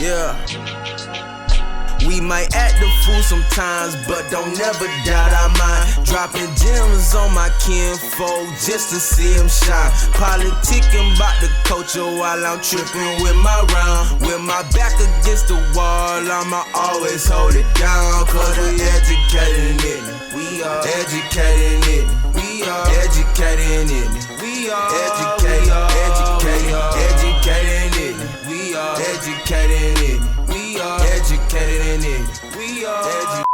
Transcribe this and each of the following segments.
Yeah. We might act the fool sometimes, but don't never doubt our mind. Dropping gems on my kinfolk just to see him shine. Politicking about the culture while I'm tripping with my round. With my back against the wall, I'ma always hold it down. Cause we educating it. We are educating it. We are educating it. We are educating it. We are educating it. We are educated in it. We are educated.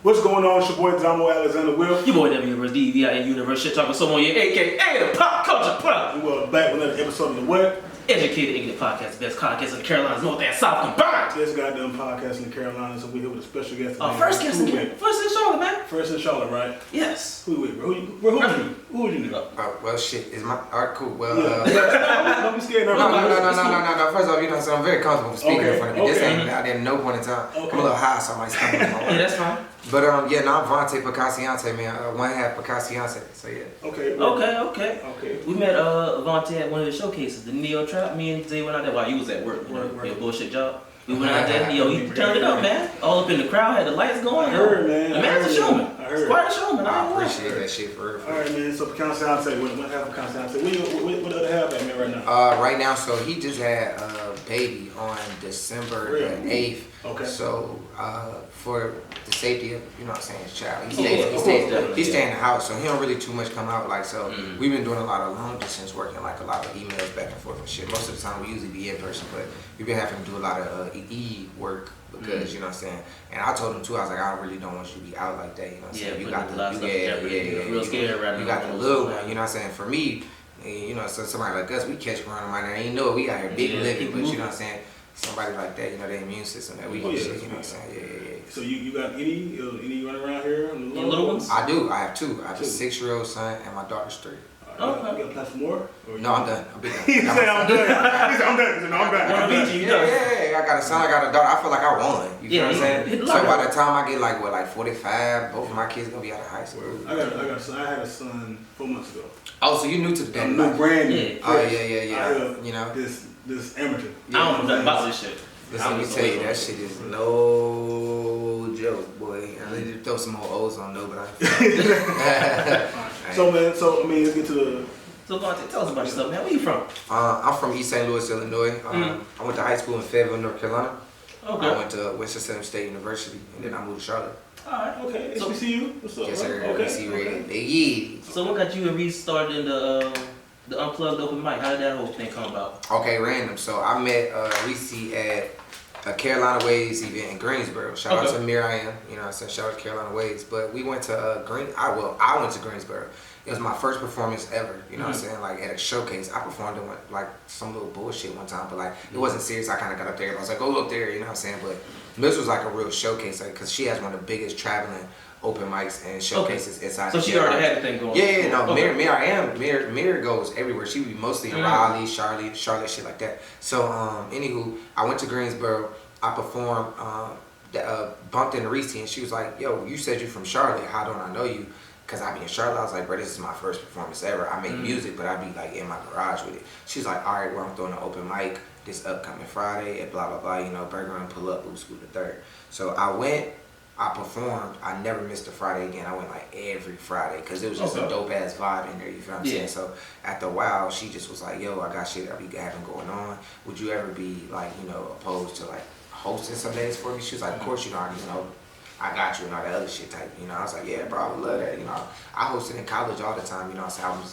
What's going on? It's your boy Damo Alexander Will. Your boy University, DVI Universe, shit talking someone here, aka the Pop Culture Plug. And we're back with another episode of the what? Educated Ignorant Podcast, the best podcast in the Carolinas, North and South combined. This goddamn podcast in the Carolinas, so we're here with a special guest today. First guest in Charlotte, man. First in Charlotte, right? Yes. Who with, bro? Who would you need up? Well, shit, is my alright, cool. Well, don't be scared. No. First off, you know, so I'm very comfortable speaking in front of you. This ain't out there no point in time. I'm a little high, so I might stop. Yeah, that's fine. But I'm Vonte Picassionte, man. One half Picassionte. So yeah. Okay. We met Vonte at one of the showcases, the Neo Trap. Me and Zay went out there while you was at work. Your bullshit job. We went out there. Yo, he turned it up, man. All up in the crowd, had the lights going. I heard, man. The man's a showman. It's quite a showman. I appreciate that shit for real. Alright, man. So Picassionte, what half Picassionte? What other half at, man, right now? Right now, so he just had a baby on December the 8th. Okay. So for the safety of, you know what I'm saying, his child, he stay in the house, so he don't really too much come out. Like, so we've been doing a lot of long distance work, like a lot of emails back and forth and shit. Most of the time we usually be in person, but we've been having to do a lot of work because, you know what I'm saying. And I told him too, I was like, I really don't want you to be out like that, you know what I'm saying. You got the real scared right now. You got the little one, you know what I'm saying. For me, you know, so somebody like us, we catch coronavirus. I ain't know we out here big living, but you know what I'm saying. Somebody like that, you know, their immune system that we can shit, you know what I'm saying? Yeah. So you got any running around here? Any little ones? I do. I have two. I have a 6-year-old son and my daughter's 3. Okay. You got plans for more? No, I'm done. I'm done. He said I'm done. He said I'm done. He said no, I'm done. Yeah. I got a son. I got a daughter. I feel like I won. You know what I'm saying? So by the time I get like 45, both of my kids gonna be out of high school. I got a son. I had a son 4 months ago. Oh, so you new to the damn life? New brand new. Yeah. Oh yeah. You know this amateur. I don't know nothing about this shit. Listen, let me tell you, that shit is no joke, boy. I need to throw some more O's on though, but So man, I mean, let's get to the. So Vonte, tell us about yourself, man. Where you from? I'm from East St. Louis, Illinois. I went to high school in Fayetteville, North Carolina. Okay. I went to Winston-Salem State University, and then I moved to Charlotte. Alright, okay. HBCU? What's up? Yes, sir. Okay. Yeah. So what got you and Reese started in the Unplugged Open Mic? How did that whole thing come about? Okay, random. So I met Reese at a Carolina Ways event in Greensboro. Shout out to Miriam, you know what I'm saying? Shout out to Carolina Ways. But we went to I went to Greensboro. It was my first performance ever, you know what I'm saying? Like at a showcase. I performed in like some little bullshit one time, but like it wasn't serious. I kind of got up there. I was like, go up there, you know what I'm saying? But this was like a real showcase, like, cause she has one of the biggest traveling open mics and showcases inside. So she already had a thing going. Mir goes everywhere. She be mostly in Raleigh, Charlotte, shit like that. So anywho, I went to Greensboro. I performed, bumped into Reese, and she was like, "Yo, you said you're from Charlotte. How don't I know you?" Cause I be in Charlotte. I was like, "Bro, this is my first performance ever. I make music, but I be like in my garage with it." She's like, "All right, well, I'm throwing an open mic this upcoming Friday at blah blah blah. You know, Burger and pull up, School the 3rd." So I went. I performed. I never missed a Friday again. I went like every Friday because it was just a dope ass vibe in there. You feel what I'm saying? So after a while, she just was like, "Yo, I got shit I be having going on. Would you ever be like, you know, opposed to like hosting some days for me?" She was like, "Of course, you know, I got you," and all that other shit type. You know, I was like, "Yeah, bro, I would love that." You know, I hosted in college all the time. You know, so I'm in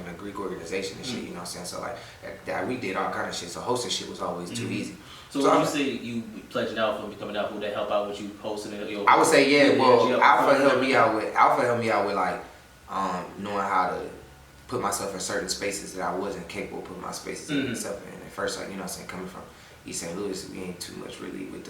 a Greek organization and shit. You know what I'm saying? So like that we did all kind of shit. So hosting shit was always too easy. So when you say you pledging out for becoming out, would that help out with you posting it? I would say Alpha helped me out with like knowing how to put myself in certain spaces that I wasn't capable of putting my spaces in myself in. At first, like, you know what I'm saying, coming from East St. Louis, we ain't too much really with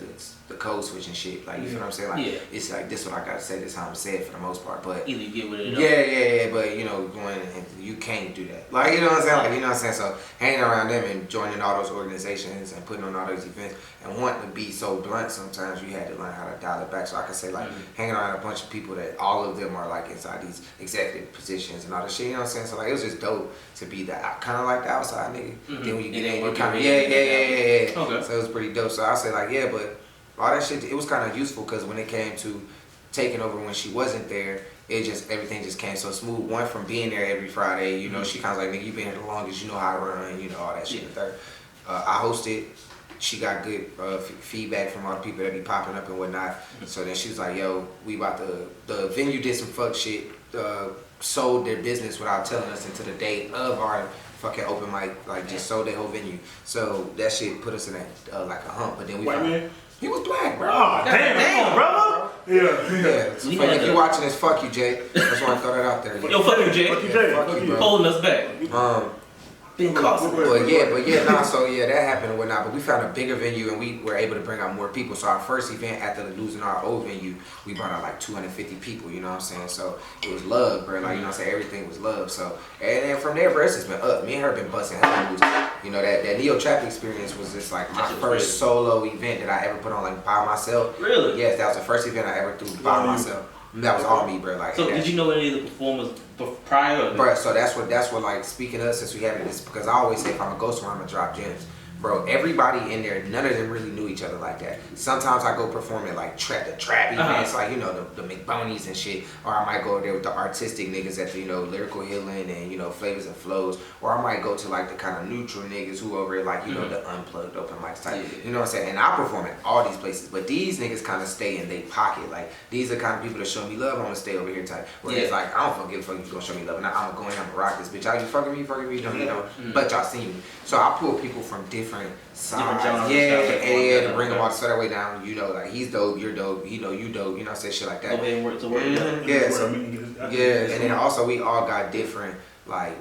the code switching shit. Like, you feel what I'm saying? Like, it's like, this what I gotta say, this how I'm saying it for the most part. But either you get with it. Yeah, but you know, going and you can't do that. Like, you know what I'm saying? Like, you know what I'm saying? So hanging around them and joining all those organizations and putting on all those events and wanting to be so blunt, sometimes you had to learn how to dial it back. So I could say like hanging around a bunch of people that all of them are like inside these executive positions and all this shit. You know what I'm saying? So like, it was just dope to be kind of like the outside nigga. Then when you get in, you kind of Okay. So it was pretty dope. So I say like, yeah, but all that shit, it was kind of useful because when it came to taking over when she wasn't there, everything just came so smooth. One, from being there every Friday, you know, she kind of like, nigga, you been here the longest, you know how I run, you know, all that shit. The third, I hosted. She got good feedback from all the people that be popping up and whatnot. So then she was like, yo, we about the venue did some fuck shit, sold their business without telling us until the day of our fucking open mic, like just sold their whole venue. So that shit put us in that like a hump. But then we man? He was black, bro. Oh, damn, brother. Yeah. So if you watching this, fuck you, Jay. That's why I throw that out there. Yo, fuck you, Jay. Fuck you, Jay. Fuck you, holding us back. Been costly. But yeah, so that happened and whatnot. But we found a bigger venue and we were able to bring out more people. So our first event after losing our old venue, we brought out like 250 people, you know what I'm saying? So it was love, bro. Like, you know what I'm saying? Everything was love. So, and then from there, bro, it's just been up. Me and her been busting hella moves. You know, that Neo Trap experience was just like my first solo event that I ever put on like by myself. Really? Yes, that was the first event I ever threw by myself. That was all me, bro. Like, so did you know any of the performers prior? Bro, so that's what like, speaking of, since we have this, because I always say if I'm a ghost I'm gonna drop gems. Bro, everybody in there, none of them really knew each other like that. Sometimes I go perform at like the trap events, like, you know, the McBonies and shit. Or I might go there with the artistic niggas at the, you know, Lyrical Healing and, you know, Flavors and Flows. Or I might go to like the kind of neutral niggas who over at like, you know, the unplugged open mics type. You know what I'm saying? And I perform at all these places. But these niggas kind of stay in their pocket. Like, these are the kind of people that show me love, I'm gonna stay over here type. Where it's like, I don't give a fuck if you gonna show me love. And I'm gonna go in, I'm gonna rock this bitch. Y'all just fucking me, don't you know? But y'all see me. So I pull people from different sides. To bring them all so that way down, you know, like, he's dope, you're dope, you know, you dope, you know, say shit like that. Okay, work to work. And then also we all got different like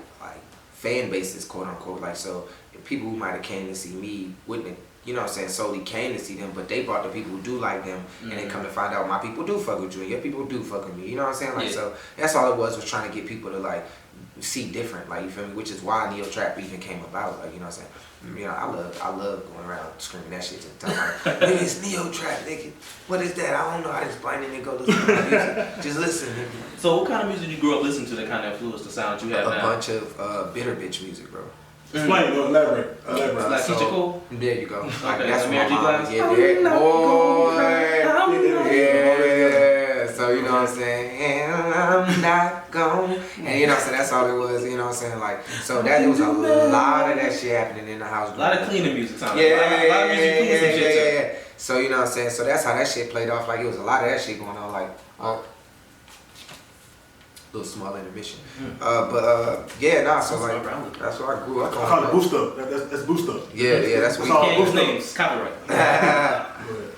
fan bases, quote unquote. Like, so people who might have came to see me wouldn't have, you know what I'm saying, solely came to see them, but they brought the people who do like them, and they come to find out my people do fuck with you, and your people do fuck with me, you know what I'm saying? Like, so that's all it was trying to get people to like see different, like, you feel me? Which is why Neo Trap even came about, like, you know what I'm saying? You know, I love going around screaming that shit to the time. Like, nigga, it's Neo Trap, nigga. What is that? I don't know. I just blindly nigga go listen to my music. Just listen, nigga. So what kind of music did you grow up listening to that kind of influenced the sound you have now? A bunch of bitter bitch music, bro. Explain, elaborate. Like so, Teacher Cole? There you go. Like, Okay, that's what Mary my J. mom, Blige? So, you know what I'm saying? And I'm not gone. And you know what I'm saying? That's all it was, you know what I'm saying? Like, so that, it was a lot of that shit happening in the house. A lot of cleaning music time. Yeah. A lot of music cleaning some shit too. So, you know what I'm saying? So that's how that shit played off. Like, it was a lot of that shit going on. Like, little small intermission. So like, that's what I grew up on. I call it boost up. That's boost up. Yeah, that's what We can't use names, copyright.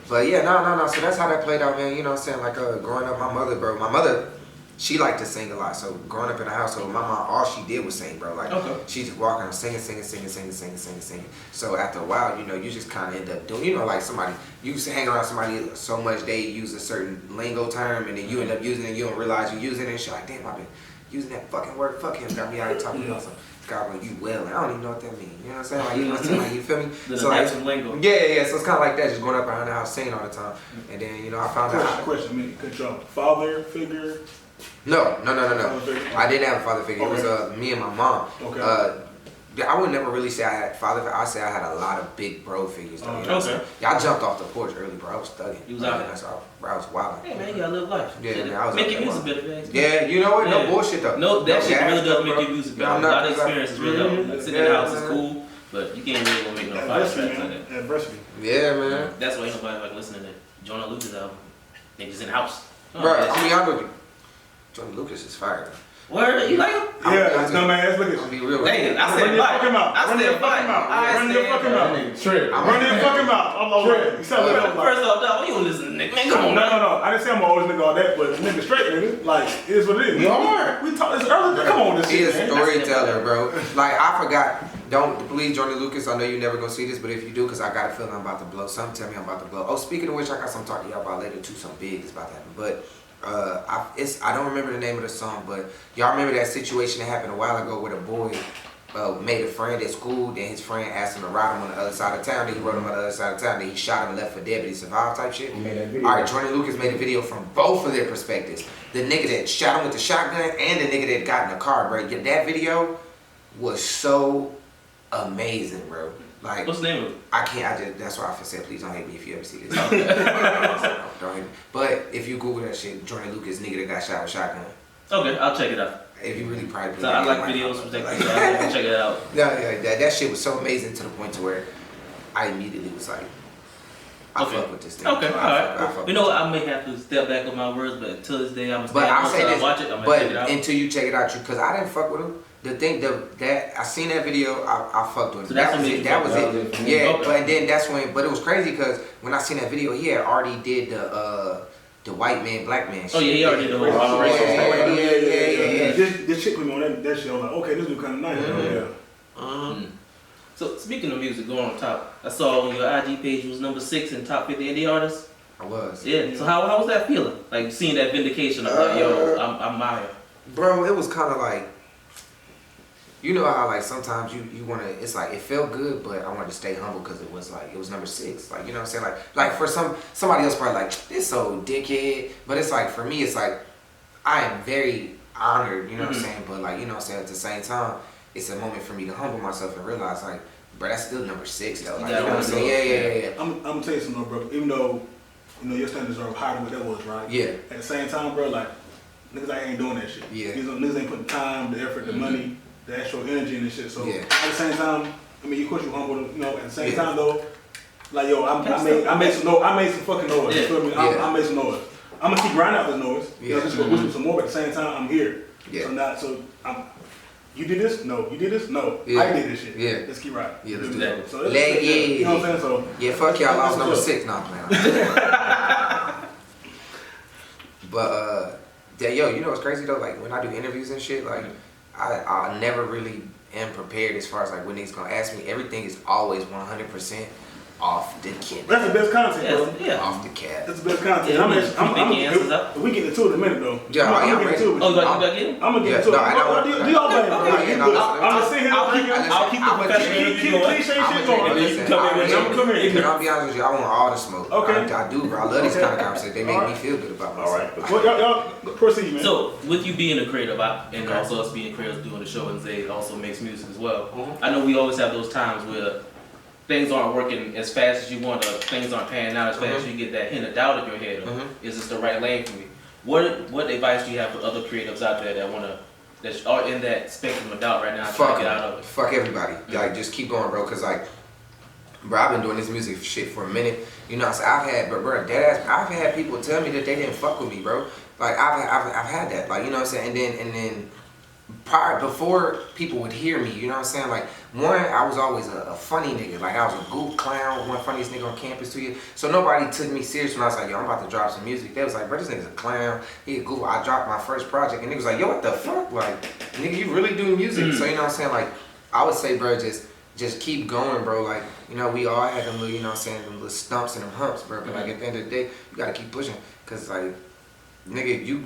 But yeah, no. So that's how that played out, man. You know what I'm saying? Like, growing up, my mother, she liked to sing a lot. So growing up in the household, my mom, all she did was sing, bro. Like, she just walking around singing. So after a while, you know, you just kind of end up doing, you know, like somebody, you used to hang around somebody so much they use a certain lingo term, and then you end up using it, and you don't realize you're using it, and shit like, damn, I've been using that fucking word, fuck him, got me out here talking about some God when you well, and I don't even know what that means. You know what I'm saying? Like, you know what I'm saying? Like, you feel me? So like, lingo. yeah. So it's kind of like that, just going up around the house singing all the time, and then, you know, I found out. Question. I mean, could your father figure? No. I didn't have a father figure. It was me and my mom. Okay. I would never really say I had father figure. I say I had a lot of big bro figures. Though, you know what I'm saying? Yeah, I jumped off the porch early, bro. I was thugging. You was out there? I was wild. Hey man, you gotta live life. Yeah, man, I was make your music better, man. Yeah, you know what? No bullshit though. No, that shit really does bro. make your music better. A lot of experiences really help. Like, sitting in the house is cool, but you can't really go make no fire tracks like that. Adversity. Yeah, man. That's why ain't nobody like listening to Jonah Lucas album. Niggas in the house. Bro, I mean, I'm with you. Jonah Lucas is fire. Where you like him? Yeah, no man, look at I'll be real. Hey, I said fuck him out. I said fight. Run your fucking mouth. Run your fucking mouth. I'm over. You sound like that. First off, dog, you don't listen to nigga. Man, come on. No. I didn't say I'm an oldest nigga all that, but nigga straight nigga. Like, it is what it is. We are. We talked this earlier. Come on, this He shit, is a man. storyteller, bro. Like, I forgot. don't please, Johnny Lucas. I know you never gonna see this, but if you do, cause I got a feeling I'm about to blow. Something tell me I'm about to blow. Oh, speaking of which, I got something to talk to y'all about later too. Something big is about to happen. But I don't remember the name of the song, but y'all remember that situation that happened a while ago where the boy made a friend at school, then his friend asked him to ride him on the other side of town, then he rode him on the other side of town, then he shot him and left for dead, but he survived type shit. Alright, Jordan Lucas made a video from both of their perspectives. The nigga that shot him with the shotgun and the nigga that got in the car, bro. That video was so amazing, bro. Like, what's the name of it? That's why I said, please don't hate me if you ever see this. Don't hate me. But if you Google that shit, Jordan Lucas, nigga that got shot with shotgun. Okay, I'll check it out. If you really probably so I like videos from that, so I'll check it out. Yeah, that shit was so amazing to the point to where I immediately was like, I fuck with this thing. Okay, alright. You know what, I may have to step back on my words, but until this day, I'm gonna watch it, I'm gonna check it out. Until you check it out, because I didn't fuck with him. The thing that I seen that video, I fucked with him. So that was it. Yeah, okay. But then that's when, but it was crazy because when I seen that video, he had already did the white man, black man shit. Oh yeah, he already did the whole Yeah. This chick put me on that shit. I was like, okay, this is kind of nice. So speaking of music, going on top, I saw on your IG page you was number 6 in top 50 indie artists. I was. Yeah. So how was that feeling? Like seeing that vindication of like, yo, I'm out here. Bro, it was kind of like, you know how like sometimes you want to, it's like it felt good, but I wanted to stay humble because it was number 6. Like, you know what I'm saying? Like for somebody else probably like, this so dickhead. But it's like, for me, it's like, I am very honored, you know what I'm saying? But like, you know what I'm saying? At the same time, it's a moment for me to humble myself and realize like, bro, that's still number 6 though. Like, you know what I'm saying? Yeah. I'm gonna tell you something, bro. Even though, you know, your standards are higher than what that was, right? Yeah. At the same time, bro, like, niggas ain't doing that shit. Yeah. Niggas ain't putting the time, the effort, the money, the actual energy and this shit. So yeah. at the same time, I mean, of course you humble, you know. At the same time though, like yo, I made some fucking noise. You feel me? I made some noise. I'm gonna keep grinding out the noise. You know, just go whisper some more. But at the same time, I'm here. Yeah. You did this? No. You did this? No. Yeah. I did this shit. Yeah. Let's keep riding. Yeah, let's do that. So you know what I'm saying? So yeah, fuck y'all. I was number 6. Nah, man. But yo, you know what's crazy though? Like when I do interviews and shit, like I never really am prepared as far as like when niggas gonna ask me. Everything is always 100% off the kid. That's the best content, bro. Yeah. Off the cat. That's the best content. Yeah, we get into it in a minute though. Yeah, I'm gonna get into it. Oh, you got to get it? I'm gonna get into it. Do y'all thing, bro. I'm gonna sit here. I'll keep the professional keep the cliche shit going. You can come in. I'm coming in. I'll be honest with you, I want all the smoke. Okay. I do, bro. I love these kind of conversations. They make me feel good about myself. All right. Well, y'all proceed, man. So, with you being a creative, and also us being creatives doing the show, and Zay also makes music as well. I know we always have those times where things aren't working as fast as you want, or things aren't panning out as fast as you get that hint of doubt in your head of, is this the right lane for me? What advice do you have for other creatives out there that are in that spectrum of doubt right now, trying to get out of it? Fuck everybody. Like, just keep going, bro, because like, bro, I've been doing this music shit for a minute. You know, so I've had people tell me that they didn't fuck with me, bro. Like, I've had that, like, you know what I'm saying? And then before people would hear me, you know what I'm saying? Like, one, I was always a funny nigga. Like, I was a goof clown, one funniest nigga on campus 2 years. So nobody took me serious when I was like, yo, I'm about to drop some music. They was like, bro, this nigga's a clown. He a goof. I dropped my first project, and niggas was like, yo, what the fuck? Like, nigga, you really do music. So, you know what I'm saying? Like, I would say, bro, just keep going, bro. Like, you know, we all had them little, you know what I'm saying, them little stumps and them humps, bro. But like, at the end of the day, you gotta keep pushing. Cause like, nigga, you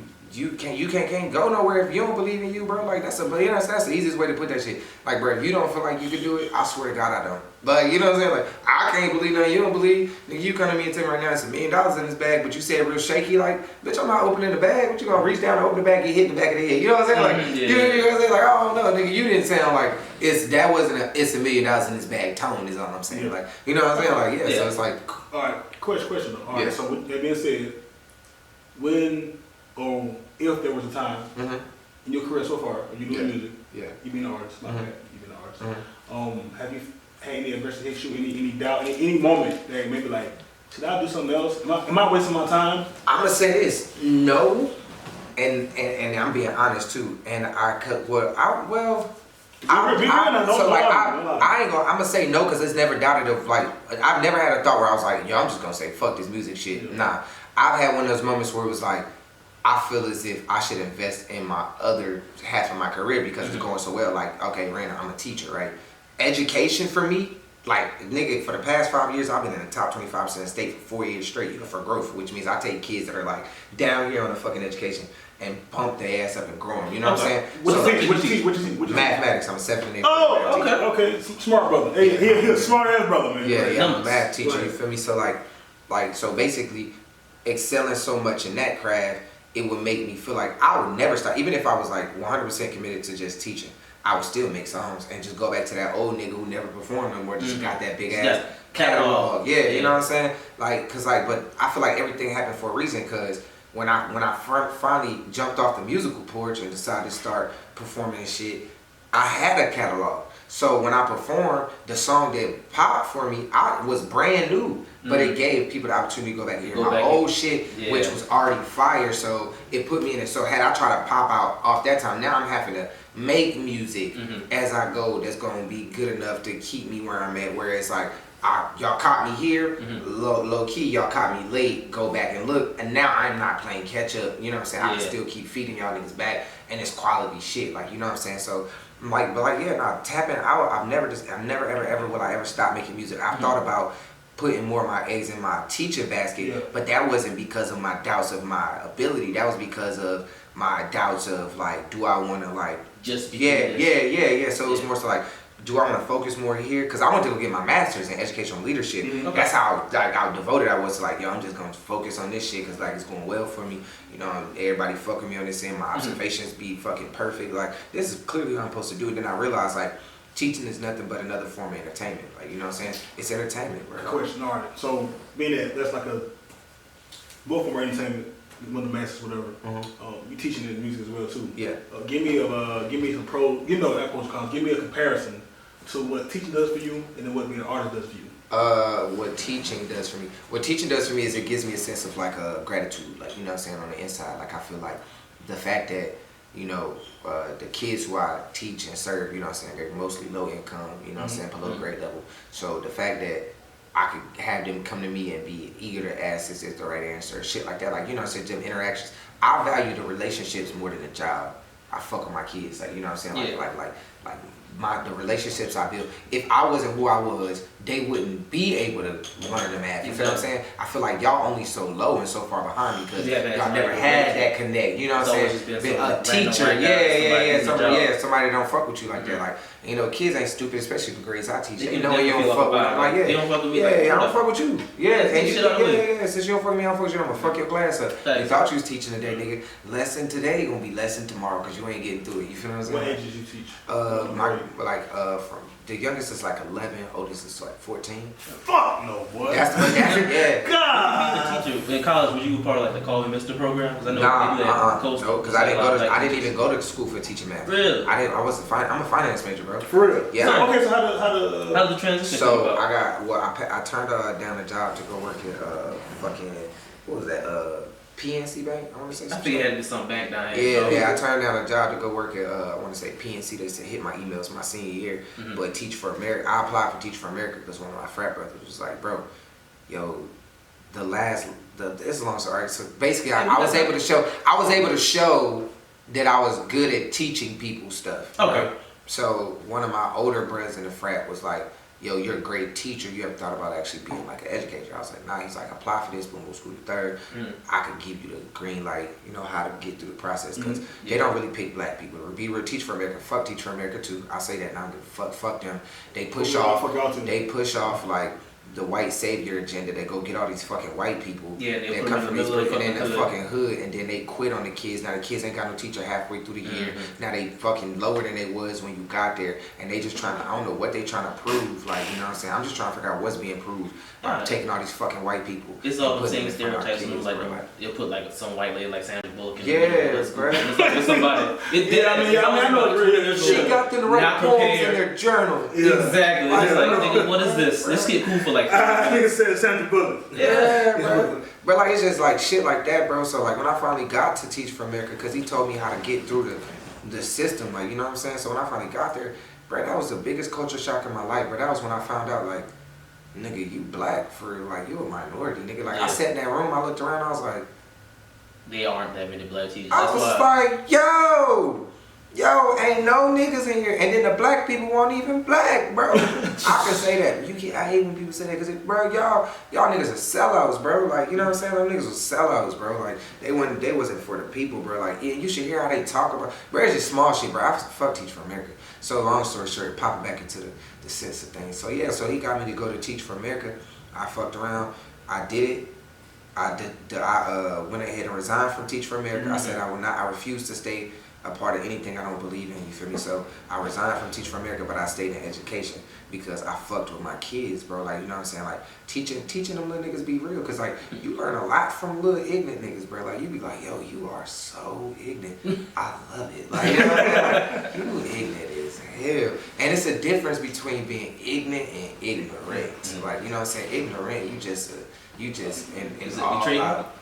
can't go nowhere if you don't believe in you, bro. Like, that's the easiest way to put that shit. Like, bro, if you don't feel like you can do it, I swear to God I don't. Like, you know what I'm saying? Like, I can't believe nothing you don't believe. Nigga, you come to me and tell me right now it's $1 million in this bag, but you said real shaky, like, bitch, I'm not opening the bag. What you gonna reach down and open the bag and hit in the back of the head? You know what I'm saying? Like, you know what I'm saying? Like, I don't know, nigga, you didn't sound like it's $1 million in this bag tone is all I'm saying. Like, you know what I'm saying? Like, so it's like. All right, question though. All right, so with that being said, when or if there was a time in your career so far, you doing music, you being an artist, my bad, you being an artist. Have you had any aggressive hit you, any doubt, any moment that maybe like, should I do something else? Am I wasting my time? I'm gonna say this, no, and I'm being honest too, and I'm gonna say no because it's never doubted of like, I've never had a thought where I was like, yo, I'm just gonna say fuck this music shit. Nah, I've had one of those moments where it was like, I feel as if I should invest in my other half of my career because it's going so well. Like, okay, Rana, I'm a teacher, right? education for me, like, nigga, for the past 5 years, I've been in the top 25% of the state for 4 years straight, for growth, which means I take kids that are like down here on the fucking education and pump their ass up and grow them. You know what I'm saying? What you teach? Mathematics. I'm a 7th and 8th. Oh, okay. Smart brother. Hey, he a smart ass brother, man. Yeah, I'm a math teacher. You feel me? So so basically, excelling so much in that craft, it would make me feel like I would never stop. Even if I was like 100% committed to just teaching, I would still make songs and just go back to that old nigga who never performed no more. Just got that big ass catalog. Yeah, you know what I'm saying? Like, but I feel like everything happened for a reason. Cause when I finally jumped off the musical porch and decided to start performing and shit, I had a catalog. So when I performed, the song that popped for me, I was brand new, but it gave people the opportunity to go back and hear my old shit, which was already fire. So it put me in it. So had I tried to pop out off that time, now I'm having to make music as I go that's gonna be good enough to keep me where I'm at. Where it's like, y'all caught me here, low key, y'all caught me late, go back and look, and now I'm not playing catch up. You know what I'm saying? I can still keep feeding y'all niggas back, and it's quality shit. Like, you know what I'm saying? So. Tapping out. I've never ever will I ever stop making music. I've thought about putting more of my eggs in my teacher basket, but that wasn't because of my doubts of my ability. That was because of my doubts of like, do I want to like just be So it was more so like, do I want to focus more here? Because I want to go get my master's in educational leadership. That's how devoted I was to like, yo, I'm just going to focus on this shit because like it's going well for me. You know, everybody fucking me on this end. My observations be fucking perfect. Like, this is clearly how I'm supposed to do it. Then I realized like, teaching is nothing but another form of entertainment. Like, you know what I'm saying? It's entertainment, bro. Question, all right. So being that's like a both form of entertainment, one of the masters, whatever. You teaching in music as well too. Yeah. Give me some pros. Give me a comparison to what teaching does for you and then what being an artist does for you. What teaching does for me? What teaching does for me is it gives me a sense of like gratitude. Like, you know what I'm saying, on the inside. Like, I feel like the fact that, you know, the kids who I teach and serve, you know what I'm saying, they're mostly low income, you know what I'm saying, below grade level. So the fact that I could have them come to me and be eager to ask is the right answer, shit like that. Like, you know what I'm saying, them interactions. I value the relationships more than the job. I fuck with my kids, like, you know what I'm saying, the relationships I built. If I wasn't who I was, they wouldn't be able to learn the math. You feel what I'm saying? I feel like y'all only so low and so far behind because y'all never had that connect. You know what I'm saying? Been a teacher, somebody don't fuck with you like that. Like, you know, kids ain't stupid, especially the grades I teach. You know when you don't fuck with them, like, you don't fuck with me. I don't fuck with you. Since you don't fuck with me, I don't fuck with you. I'm gonna fuck your class up. You thought you was teaching today, nigga. Lesson today gonna be lesson tomorrow because you ain't getting through it. You feel what I'm saying? What age did you teach? From the youngest is like 11, oldest is like 14. Fuck no, boy. That's yeah. God. Being a teacher in college, were you part of like the Call Me Mr. program? Because I know no, because I didn't even go to school for teaching math. Really? I'm a finance major, bro. For real? Yeah. So how did the transition? So I turned down a job to go work at fucking, what was that? PNC Bank, I want to say. I think it had to be some bank down here. Yeah, I turned down a job to go work at, I want to say PNC. They said hit my emails my senior year, but Teach for America. I applied for Teach for America because one of my frat brothers was like, bro, yo, it's a long story. So basically, I was able to show that I was good at teaching people stuff. Okay. Right? So one of my older brothers in the frat was like, yo, you're a great teacher. You ever thought about actually being like an educator? I was like, nah. He's like, apply for this, boom, we'll school to third. I could give you the green light, you know, how to get through the process. Because they don't really pick black people. Teach for America, fuck Teach for America too. I say that now, fuck them. They push off like the white savior agenda. They go get all these fucking white people that come from these in the fucking hood, and then they quit on the kids. Now the kids ain't got no teacher halfway through the year. Now they fucking lower than they was when you got there, and they just trying to, I don't know what they trying to prove. Like, you know what I'm saying? I'm just trying to figure out what's being proved by taking all these fucking white people. It's all the same stereotypes. Like you'll put like some white lady like Sandra Bullock. Yes, bro. Somebody. I know. She got them the right poems in their journal. Exactly. It's like, what is this? Let's get cool for like. I think it said Sandra Bullock. Yeah, bro. But like, it's just like shit like that, bro. So like, when I finally got to Teach for America, because he told me how to get through the system, like, you know what I'm saying? So when I finally got there, bro, that was the biggest culture shock in my life. But that was when I found out, like, nigga, you black for, like, you a minority, nigga. Like, I sat in that room, I looked around, I was like, there aren't that many black teachers. I was like, yo, Yo, ain't no niggas in here. And then the black people weren't even black, bro. I can say that. I hate when people say that because, bro, y'all niggas are sellouts, bro. Like, you know what I'm saying? Them niggas was sellouts, bro. Like, they wasn't for the people, bro. Like, yeah, you should hear how they talk about. Bro, it's just small shit, bro. I fuck Teach for America. So long story short, popping back into the sense of things. So yeah, so he got me to go to Teach for America. I fucked around. I did it. I went ahead and resigned from Teach for America. I said I refuse to stay a part of anything I don't believe in, you feel me? So I resigned from Teach for America, but I stayed in education because I fucked with my kids, bro. Like, you know what I'm saying? Like, teaching them little niggas be real. Cause like, you learn a lot from little ignorant niggas, bro. Like, you be like, yo, you are so ignorant. I love it. Like, you know what I mean? Like, you ignorant as hell. And it's a difference between being ignorant and ignorant. Like, you know what I'm saying? Ignorant, you just and all out.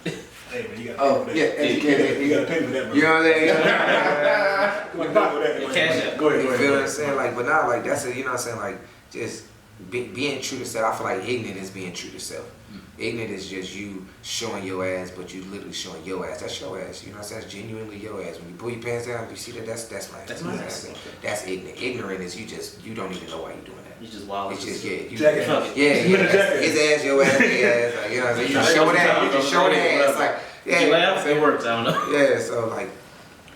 Hey man, you gotta pay for that. Yeah, educated. You gotta pay for that, bro. You know what I'm saying? Go ahead. You feel what I'm saying? Like, but now, like, that's it, you know what I'm saying? Like, just being true to self. I feel like ignorant is being true to self. Ignorant is just you showing your ass, but you literally showing your ass. That's your ass. You know what I'm saying? That's genuinely your ass. When you pull your pants down, you see that, that's my ass. That's my ass. That's ignorant. Ignorant is you don't even know why you're doing that. You just wild. It's just, his ass, your ass, their ass. Like, you know what I'm saying? You just showing that. You just showing that ass. Like, yeah. You laugh, it works. I don't know. Yeah, so like,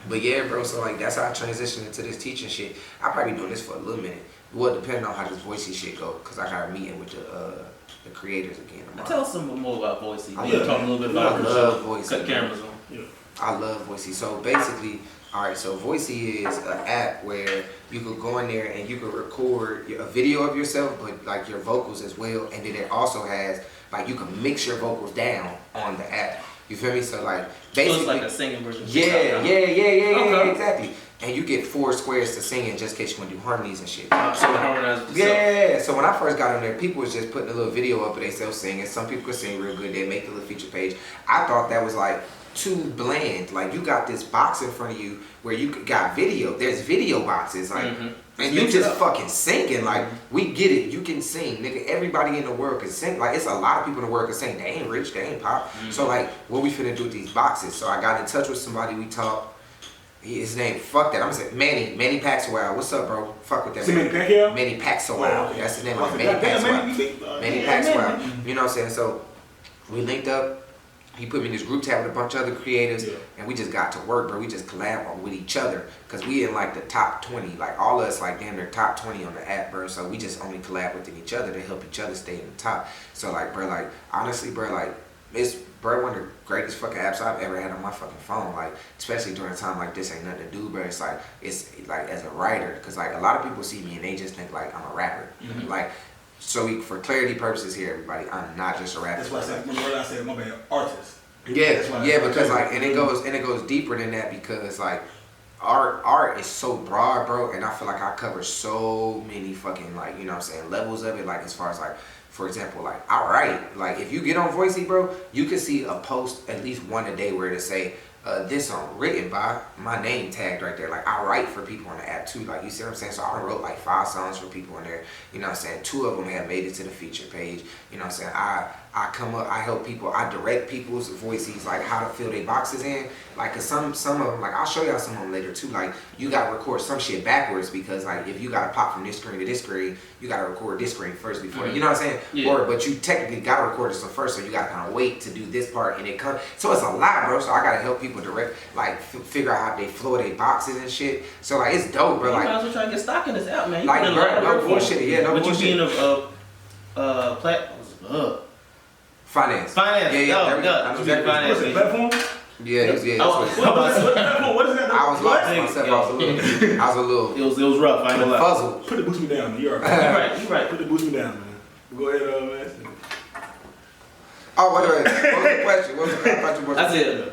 but yeah, bro. So like, that's how I transitioned into this teaching shit. I'll probably be doing this for a little minute. Well, depending on how this Voicey shit go, cause I got a meeting with the creators again tomorrow. Tell us some more about Voicey. I Talk a little bit about I love Voicey. Cut cameras on. Yeah. I love Voicey. So basically, all right. So Voicey is an app where you could go in there and you could record a video of yourself, but like your vocals as well. And then it also has like you can mix your vocals down on the app. You feel me? So like basically, so it's like a singing version. Yeah, Okay. exactly. And you get 4 squares to sing in just in case you want to do harmonies and shit. So harmonize with yeah. So when I first got on there, people was just putting a little video up of themselves singing. Some people could sing real good. They make the little feature page. I thought that was like too bland. Like you got this box in front of you where you got video. There's video boxes like. And you just fucking singing, like, we get it, you can sing, nigga, everybody in the world can sing, like, it's a lot of people in the world can sing, they ain't rich, they ain't pop, so like, what we finna do with these boxes? So I got in touch with somebody, we talked, his name, fuck that, I'm gonna say, Manny Paxwell, what's up, bro, fuck with that, Manny Paxwell, that's his name, like, Manny Paxwell, you know what I'm saying, so, we linked up, he put me in this group chat with a bunch of other creators, and we just got to work, bro. We just collab with each other, cause we in like the top 20, like all of us, like damn near top 20 on the app, bro. So we just only collab with each other to help each other stay in the top. So like, bro, like honestly, bro, like it's one of the greatest fucking apps I've ever had on my fucking phone. Like especially during a time like this, ain't nothing to do, bro. It's like as a writer, cause like a lot of people see me and they just think like I'm a rapper, like. So for clarity purposes here, everybody, I'm not just a rapper. That's why I said my bad, artist. Yeah, because like, and it goes deeper than that because like, art is so broad, bro, and I feel like I cover so many fucking like, you know what I'm saying, levels of it. Like as far as like, for example, like I write, like if you get on Voicey, bro, you can see a post at least one a day where it say. This song written by my name tagged right there. Like I write for people on the app too. Like you see what I'm saying? So I wrote like 5 songs for people in there. You know what I'm saying? 2 of them have made it to the feature page. You know what I'm saying? I come up, I help people, I direct people's voices, like how to fill their boxes in. Like cause some of them, like I'll show y'all some of them later too. Like you gotta record some shit backwards because like if you gotta pop from this screen to this screen, you gotta record this screen first before, you know what I'm saying? Yeah. But you technically gotta record this one first, so you gotta kind of wait to do this part and it comes. So it's a lot, bro. So I gotta help people direct, like figure out how they flow their boxes and shit. So like it's dope, bro. Like you might as well try to get stock in this app, man. You like bro, no bullshit, yeah, no but bullshit. But you being Finance. Yeah. What's it, platform? Yeah. What is that? I was lost myself. I was a little. It was rough. I ain't gonna lie. Puzzled. Put the boost me down. You're right. Put the boost me down, man. Go ahead, man. Oh, wait. What was the question? I said,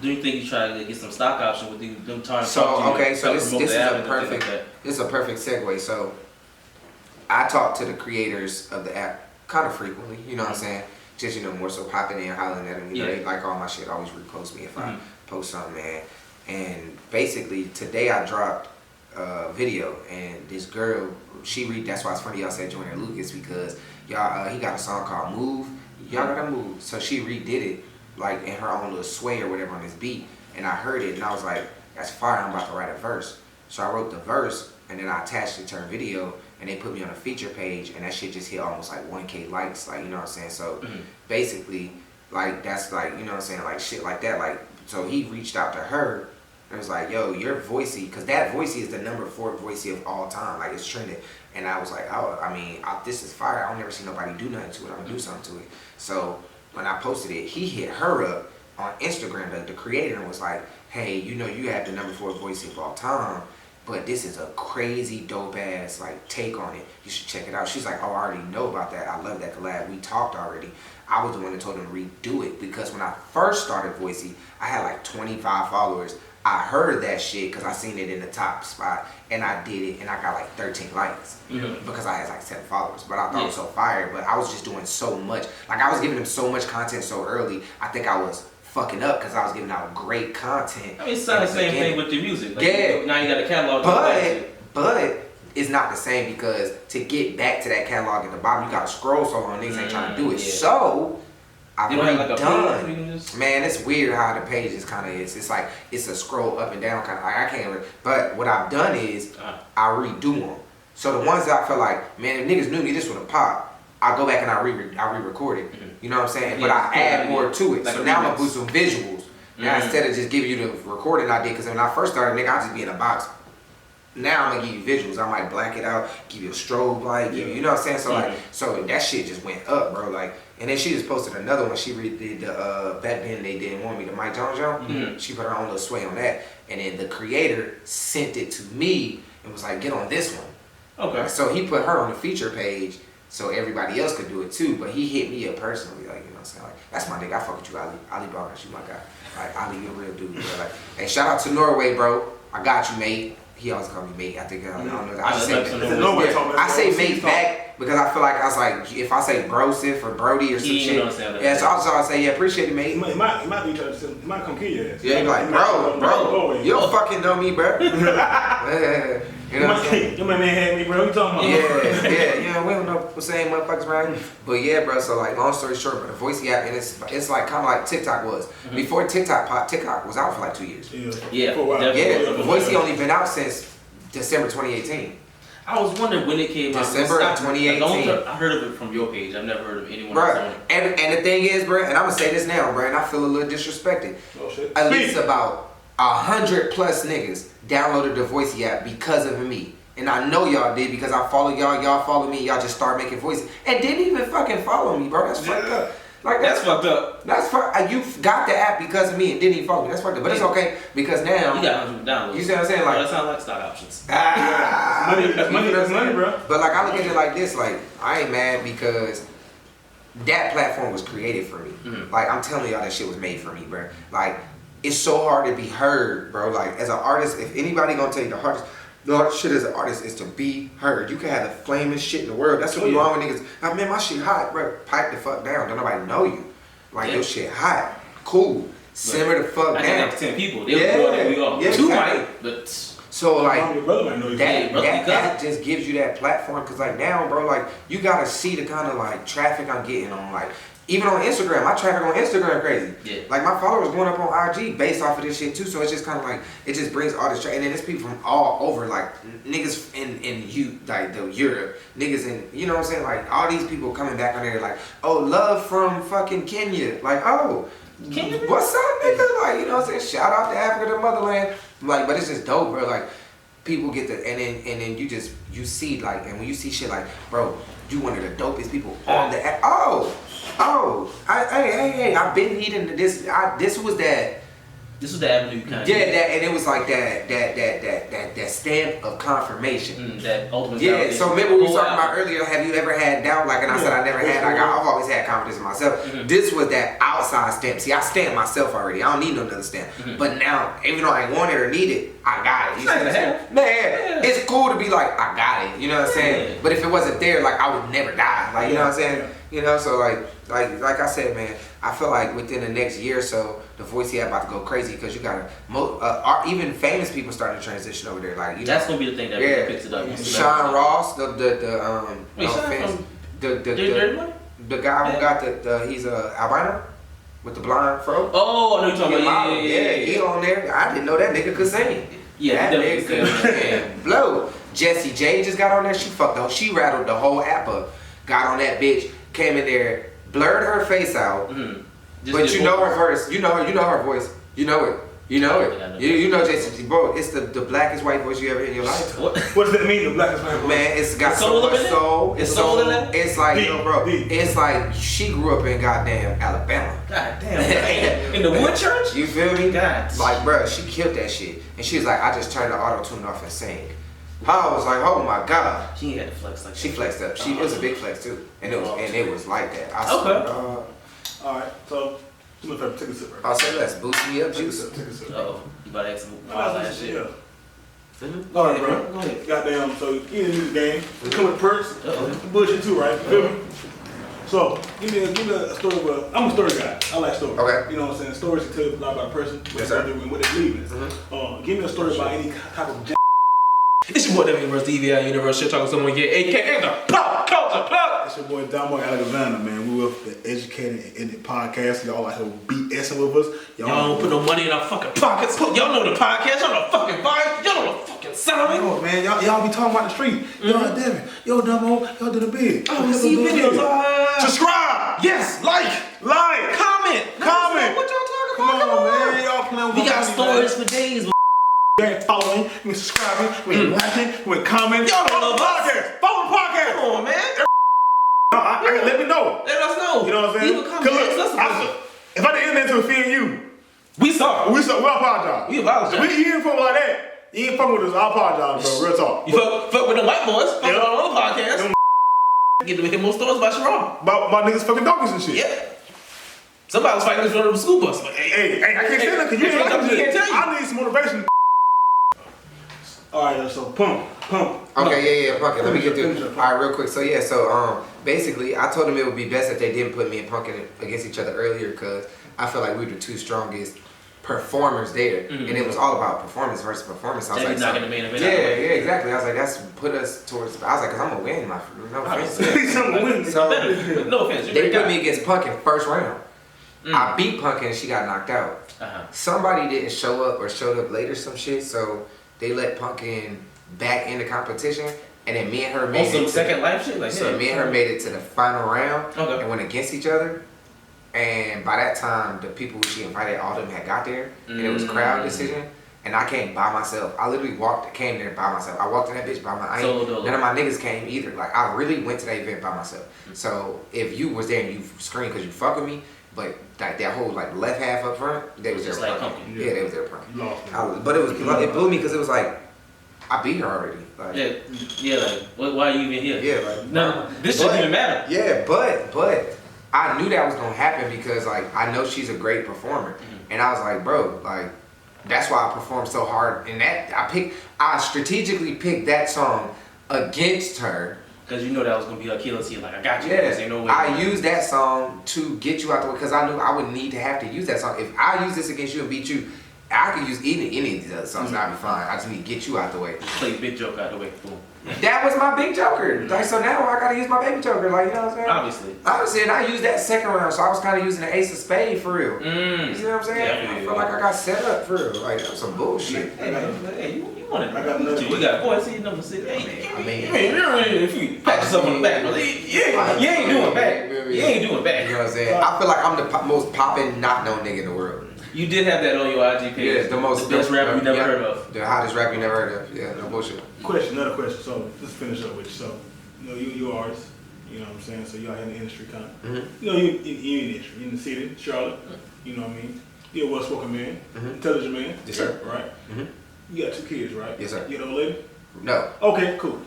do you think you try to get some stock option with them trying to So talk to you? okay, so this is a perfect segue. So I talk to the creators of the app kind of frequently. You know what I'm saying? Just, you know, more so popping in, hollering at them. You know, they like all my shit, always repost me if I post something, man. And basically, today I dropped a video, and this girl, that's why it's funny y'all said Joyner Lucas, because y'all, he got a song called Move. Y'all gotta move. So she redid it, like, in her own little sway or whatever on this beat. And I heard it, and I was like, that's fire, I'm about to write a verse. So I wrote the verse and then I attached it to her video and they put me on a feature page and that shit just hit almost like 1K likes, like, you know what I'm saying? So basically, like, that's like, you know what I'm saying, like shit like that. Like, so he reached out to her and was like, yo, your voicey, because that voicey is the number 4 voicey of all time, like it's trending. And I was like, oh, I mean, this is fire. I'll never see nobody do nothing to it. I'm gonna do something to it. So when I posted it, he hit her up on Instagram, the creator, and was like, hey, you know, you have the number 4 voicey of all time, but this is a crazy dope ass like take on it. You should check it out. She's like, oh, I already know about that. I love that collab. We talked already. I was the one that told him to redo it because when I first started Voicey, I had like 25 followers. I heard that shit because I seen it in the top spot and I did it and I got like 13 likes because I had like 7 followers. But I thought it was so fire. But I was just doing so much. Like I was giving him so much content so early. I think I was fucking up because I was giving out great content. I mean, it's not the same thing with your music. Like, yeah. Now you got a catalog. But it's not the same because to get back to that catalog at the bottom, you gotta scroll so long. Niggas ain't trying to do it. Yeah. So I've redone. Man, it's weird how the pages kind of is. It's like it's a scroll up and down kind of. Like I can't. But what I've done is I redo them. So the ones that I feel like, man, if niggas knew me, this would have popped. I go back and I re-record it. You know what I'm saying? But I add more to it. Like so now I'm gonna put some visuals. Now instead of just giving you the recording I did, because when I first started, nigga, I just be in a box. Now I'm gonna give you visuals. I might black it out, give you a strobe light, give you know what I'm saying? So like, so that shit just went up, bro. Like, and then she just posted another one. She redid the back then they didn't want me, the Mike Jones joint. She put her own little sway on that, and then the creator sent it to me and was like, get on this one. Okay. So he put her on the feature page. So everybody else could do it too, but he hit me up personally, like, you know what I'm saying? Like, that's my nigga, I fuck with you, Ali. Ali Barnes, you my guy. Like, Ali, you a real dude, bro. Like, hey, shout out to Norway, bro. I got you, mate. He always call me mate. I think, I don't know. I say mate back because I feel like I was like, if I say brosif or brody or some shit. Yeah, so I say, yeah, appreciate it, mate. He might be trying to say, he might come kill your ass. Yeah, he like, bro, you don't fucking know me, bro. You know what I'm saying? Your man had me, bro. What you talking about? Yeah, we don't know the same motherfuckers, right? But yeah, bro, so like, long story short, but the Voicey app, and it's like kind of like TikTok was. Before TikTok was out for like 2 years. Yeah. For a while. Yeah, Voicey only been out since December 2018. I was wondering when it came out. December 2018. I heard of it from your page. I've never heard of anyone else on it. And the thing is, bro, and I'm gonna say this now, bro, and I feel a little disrespected. Oh shit. At least about 100 plus niggas downloaded the Voicey app because of me. And I know y'all did because I follow y'all follow me, y'all just start making voices. And didn't even fucking follow me, bro. That's fucked up. Like that's fucked up. That's fucked. You got the app because of me and didn't even follow me. That's fucked up. But it's okay because now you got 100 downloads. You see what I'm saying? Like that sounds like stock options. That's money, bro. But like I look at it like this, like I ain't mad because that platform was created for me. Like I'm telling y'all that shit was made for me, bro. Like it's so hard to be heard, bro. Like as an artist, if anybody gonna tell you the hardest shit as an artist is to be heard. You can have the flamest shit in the world. That's what be wrong with niggas. Like, man, my shit hot, bro. Pipe the fuck down. Don't nobody know you. Like, your shit hot. Cool. Simmer the fuck down. Like 10 people. They'll know that we are. Yeah, 2 might, but... So, like, that just gives you that platform. Because, like, now, bro, like, you got to see the kind of, like, traffic I'm getting on, like... Even on Instagram, my traffic on Instagram crazy. Yeah. Like my followers going up on IG based off of this shit too. So it's just kind of like it just brings all this traffic, and then it's people from all over, like niggas in Europe, niggas in you know what I'm saying, like all these people coming back on there like, oh, love from fucking Kenya, like oh, Kenya, what's up, nigga? Like you know what I'm saying, shout out to Africa, the motherland. Like, but it's just dope, bro. Like people get the and then you see like, and when you see shit like, bro, you one of the dopest people on the app. Hey, I've been needing this. This was the avenue you kind of and it was like that stamp of confirmation. That ultimate validation. So remember we were talking about earlier, have you ever had doubt? Like, and I said I never had. Like, I've always had confidence in myself. This was that outside stamp. See, I stamped myself already. I don't need no another stamp. But now, even though I ain't want it or need it, I got it. You see what I'm saying? Man, it's cool to be like, I got it. You know what I'm saying? But if it wasn't there, like, I would never die. Like, you know what I'm saying? You know, so like I said, man, I feel like within the next year or so, the Voicey app about to go crazy because you got even famous people starting to transition over there. Like, you that's gonna be the thing that really picks it up. Sean Ross, the guy who got he's a albino with the blind fro. Oh, I know you're talking about. Yeah, he on there. I didn't know that nigga could sing. Yeah, that nigga blow. Jessie J just got on there. She fucked up. She rattled the whole app up. Got on that bitch. Came in there, blurred her face out. But you know her verse. You know her. You know her voice. You know it. You know it. You know Jessie, bro. It's the blackest white voice you ever heard in your life. What does that mean? The blackest white voice? Man, it's got so much soul. It's soul in it. It's like, yo, bro. It's like she grew up in goddamn Alabama. Goddamn. In the wood church? You feel me? God. Like, bro, she killed that shit, and she was like, I just turned the auto tune off and sang. I was like, oh my god. She had to flex like that. She flexed up. It was a big flex too, and it was like that. I okay. All right, so. Take a sip, right? I'll say less. Boost me up, juice. Take a sip. Uh-oh. You about to ask some wild shit. Yeah. All right, bro. Go ahead. Goddamn, so you in the music game. We come with perks. Bullshit too, right? Feel me? So, give me a story about, I'm a story guy. I like stories. Okay. You know what I'm saying? Stories can tell you a lot about a person, what they're doing, what they're believing. Give me a story about any type of It's your boy, Devin Universe, DVI Universe, shit talking someone get AKA the Pop Culture Plug. It's your boy, Damo Alexander, man. We with the Educated in the podcast. Y'all out here BSing with us. Y'all don't put no money in our fucking pockets. Y'all know the podcast. Y'all know the fucking vibe. Y'all know the fucking sound. Oh, man. Y'all be talking about the street. Yo, Devin. Yo, Damo. Y'all do the big. Oh, we see videos. Subscribe. Yes. Like. Comment. What y'all talking Come about? on, man. Y'all playing with we got stories for days. You ain't following, you ain't subscribing, you ain't liking, you ain't commenting. Y'all follow the podcast. Follow the podcast. Come on, man. Let me know. Let us know. You know what I'm saying? Leave a comment. If I did anything to offend you, we sorry. We apologize. We apologize. If we ain't fucking like that, you ain't fucking with us, I apologize, bro. Real talk. You fuck with the white boys. Fuck with all the podcasts. Get to hear more stories about Sharon. About niggas fucking donkeys and shit. Yeah. Somebody was fighting this run of the school bus. Like, hey, I can't say that because you ain't like shit. I need some motivation. All right, so pump. Okay, yeah, punk it. Let me get through. All right, real quick. So basically, I told them it would be best if they didn't put me and Punk against each other earlier because I feel like we were the two strongest performers there, and it was all about performance versus performance. I was like, not gonna main event. Yeah, exactly. I was like, that's put us towards. I was like, cause I'm gonna win. No offense. So no offense. They put me against Punk in first round. I beat Punk and she got knocked out. Somebody didn't show up or showed up late or some shit, so they let Punkin back in the competition, and then me and her made it. Second life shit, like so me and her made it to the final round and went against each other. And by that time, the people who she invited, all of them had got there, and it was crowd decision. And I came by myself. I literally came there by myself. I walked in that bitch by myself. None of my niggas came either. Like I really went to that event by myself. So if you was there and you screamed because you fuck with me. But like that whole like left half up front, they was there like punking. Yeah, they was there punking. But it blew me because it was like I beat her already. Like, like why are you even here? Yeah, like no, this shouldn't even matter. Yeah, but I knew that was gonna happen because like I know she's a great performer, and I was like, bro, like that's why I performed so hard. And that I strategically picked that song against her. Because you know that was going to be Achilles heel, like, I got you. Yeah, ain't no way I used that song to get you out the way because I knew I would need to have to use that song. If I use this against you and beat you, I could use any of these other songs and I'd be fine. I just need to get you out the way. Play Big Joker out the way. Boom. That was my big joker. Like, so now I got to use my baby joker. Like, you know what I'm saying? Obviously, and I used that second round, so I was kind of using the ace of spades for real. You see what I'm saying? I feel like I got set up for real. Like, that was some bullshit. Hey, man, you want it. I got another You got boy, see number 6. Hey, I mean, if you pat yourself on the back, brother, you ain't doing bad. You ain't doing bad. You know what I'm saying? I feel like I'm the most poppin', not known nigga in the world. You did have that on your IG page. Yeah, the best rapper you never heard of. The hottest rapper you never heard of. Yeah, no bullshit. Another question. So let's finish up with you. So, you know, you an artist. You know what I'm saying? So you out here in the industry kind of. You know, you in the industry. You in the city, Charlotte. You know what I mean? You're a well-spoken man, intelligent man. Yes, sir. Right? You got 2 kids, right? Yes, sir. You an old lady? No. Okay, cool.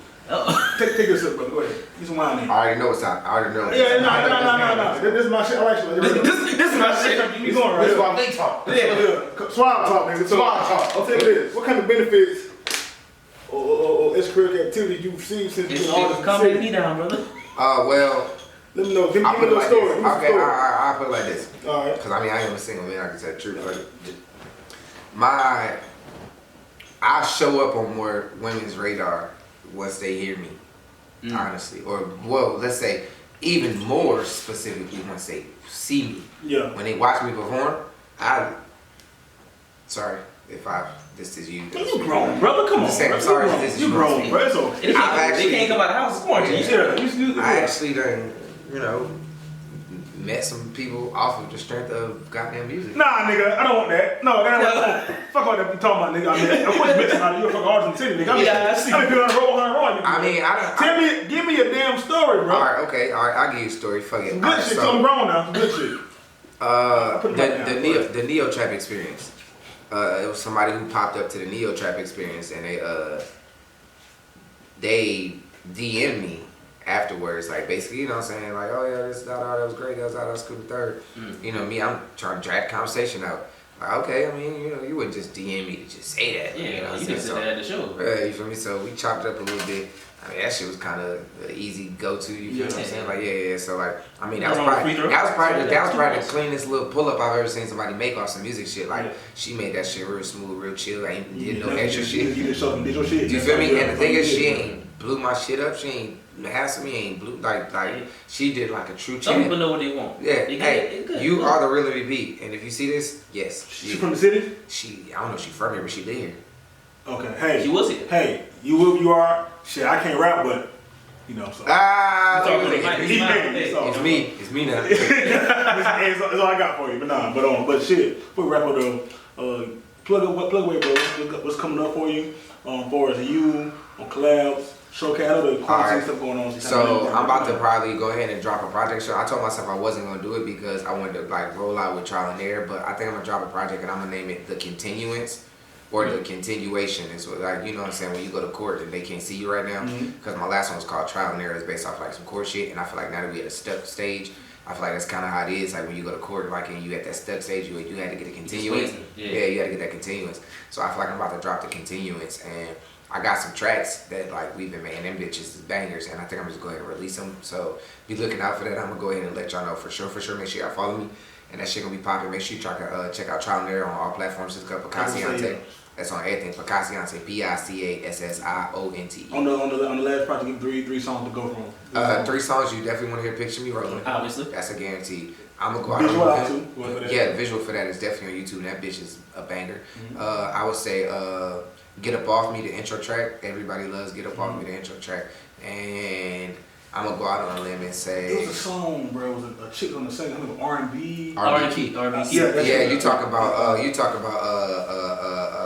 Take this up, brother. Go ahead. Get some wine in. I already know it's time. I already know. Yeah, no. This is my shit. I like shit. This is my shit. You going right? This is why they talk. Yeah. Swab talk, nigga. Swab talk. I'll tell you this. What kind of benefits or extracurricular activity you've seen since you've been an artist? Calm me down, brother. Well. Let me know. Give me a little story. Okay, I'll put it like this. All right. Because I mean, I am a single man. I can tell the truth. I show up on more women's radar once they hear me, honestly. Or, well, let's say even more specifically once they see me. Yeah. When they watch me perform, sorry if I this is you. You grown, brother. Come on. I'm sorry. This is you grown, bro. It's okay. They can't come out of the house. It's quarantine. I actually done, met some people off of the strength of goddamn music. Nah, nigga, I don't want that. No, that ain't fuck all that you talking about, nigga. I mean, of course, you mentioned how you're a fucking artist in the city, nigga. I mean, people on the road, I mean, give me a damn story, bro. All right, I'll give you a story. Fuck it. Good shit, so I'm grown now. Good shit. The Neo Trap experience. It was somebody who popped up to the Neo Trap experience, and they DM'd me afterwards, like basically, you know what I'm saying, like, oh yeah, that was great, that was cool, third. You know me, I'm trying to drag the conversation out. Like, okay, I mean, you wouldn't just DM me to just say that. Yeah, you know, you can say that at the show. Yeah, you feel me? So we chopped up a little bit. I mean, that shit was kind of an easy go-to. You feel what I'm saying? Like, yeah. So like, I mean, that was probably the cleanest little pull-up I've ever seen somebody make off some music shit. Like, she made that shit real smooth, real chill. I ain't did no extra shit. You feel me? And the thing is, she ain't blew my shit up. She ain't hassle me. Ain't blew like she did like a true. Some people know what they want. Yeah. Hey, you are the real MVP. And if you see this, yes. She from the city? I don't know if she from here, but she live here. Okay. Hey. She was here. Hey, you are. Shit, I can't rap, but you know. So. It's me now. That's all I got for you. But shit. Before we wrap up though, plug away, bro. What's coming up for you? For as you on collabs, showcase, I know the quarantine stuff going on. So I'm about to probably go ahead and drop a project show. I told myself I wasn't gonna do it because I wanted to like roll out with Trial and Error, but I think I'm gonna drop a project and I'm gonna name it The Continuance. Or the continuation is like, you know what I'm saying, when you go to court and they can't see you right now, because my last one was called Trial and Error, it's based off like some court shit, and I feel like now that we at a stuck stage, I feel like that's kind of how it is, like when you go to court, like and you at that stuck stage, you had to get a continuance, you had to get that continuance, so I feel like I'm about to drop the continuance, and I got some tracks that like we've been making, them bitches is bangers, and I think I'm just going to go ahead and release them, so be looking out for that. I'm going to go ahead and let y'all know for sure, make sure y'all follow me, and that shit gonna be popping. Make sure you check out Trial and Error on all platforms. It's called Picassionte. That's on everything. Picassionte, Picassionte. On the last project, give three songs to go from. 3 songs you definitely want to hear. Picture Me Rolling. Obviously. That's a guarantee. I'm gonna go visual out too. Yeah, the visual for that is definitely on YouTube. And that bitch is a banger. I would say Get Up Off Me, the intro track. Everybody loves Get Up Off Me, the intro track. And I'm gonna go out on a limb and say it was a song, bro. It was a chick on the sing. I think R&B. Yeah, you talk about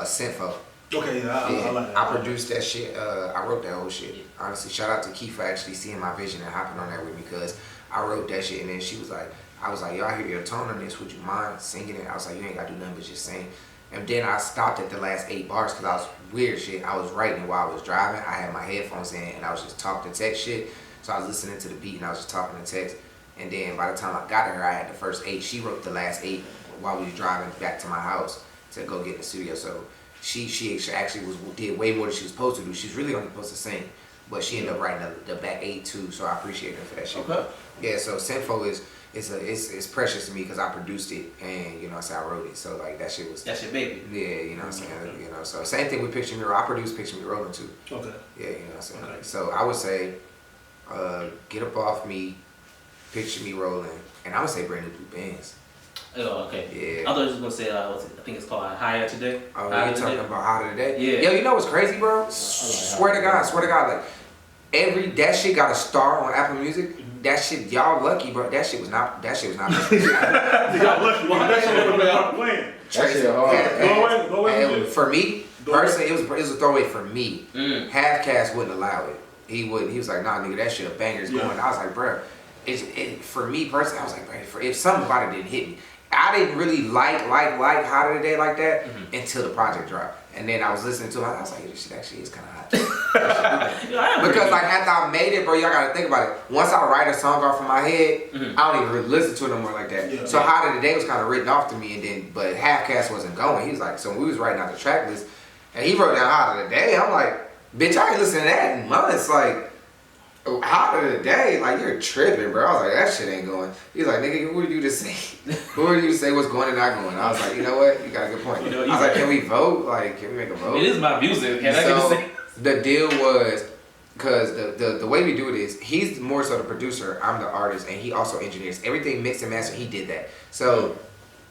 Synfo. Okay, I like that. I produced that shit. I wrote that whole shit. Honestly, shout out to Keith for actually seeing my vision and hopping on that with me, because I wrote that shit and then she was like, I was like, yo, I hear your tone on this. Would you mind singing it? I was like, you ain't gotta do nothing but just sing. And then I stopped at the last 8 bars because I was weird shit. I was writing while I was driving. I had my headphones in and I was just talking to text shit. So I was listening to the beat and I was just talking to text. And then by the time I got to her, I had the first 8. She wrote the last 8 while we was driving back to my house to go get in the studio. So she actually did way more than she was supposed to do. She's really only supposed to sing, but she ended up writing the back 8 too. So I appreciate her for that shit. Okay. Yeah. So Synfo it's precious to me because I produced it and I wrote it. So like that shit was. That's your baby. Yeah, you know what I'm saying. So same thing with Picture Me Rolling. I produced Picture Me Rolling too. Okay. Yeah, you know what I'm saying. Okay. So I would say. Get Up Off Me, Picture Me Rolling, and I would say Brand New Blue Bands. Oh, okay. Yeah. I thought you was gonna say I think it's called Higher Today. Oh, you're talking about Hotter Today? Yeah. Yo, you know what's crazy, bro? Swear to God, like that shit got a star on Apple Music. That shit, y'all lucky, bro. That shit was not. Y'all lucky. That shit was playing. That shit hard. Go away. For me, personally, it was a throwaway for me. Half Cast wouldn't allow it. He was like, nah, nigga, that shit a banger's going. I was like, bro, for me personally, I was like, bro, if something about it didn't hit me, I didn't really like Hotter Today like that until the project dropped. And then I was listening to it, I was like, this shit actually is kind of hot. Because like after I made it, bro, y'all gotta think about it. Once I write a song off in my head, I don't even really listen to it no more like that. Yeah, so Hotter Today was kind of written off to me, and then but Half Cast wasn't going. He was like, so when we was writing out the track list, and he wrote down Hotter Today, I'm like, bitch, I ain't listened to that in months. Like, Hotter Today, like, you're tripping, bro. I was like, that shit ain't going. He's like, nigga, who are you to say? Who are you to say what's going and not going? I was like, you know what? You got a good point. I was like, can we vote? Like, can we make a vote? It is my music. Can I get to say? The deal was, because the way we do it is, he's more so the producer, I'm the artist, and he also engineers. Everything mixed and mastered, he did that. So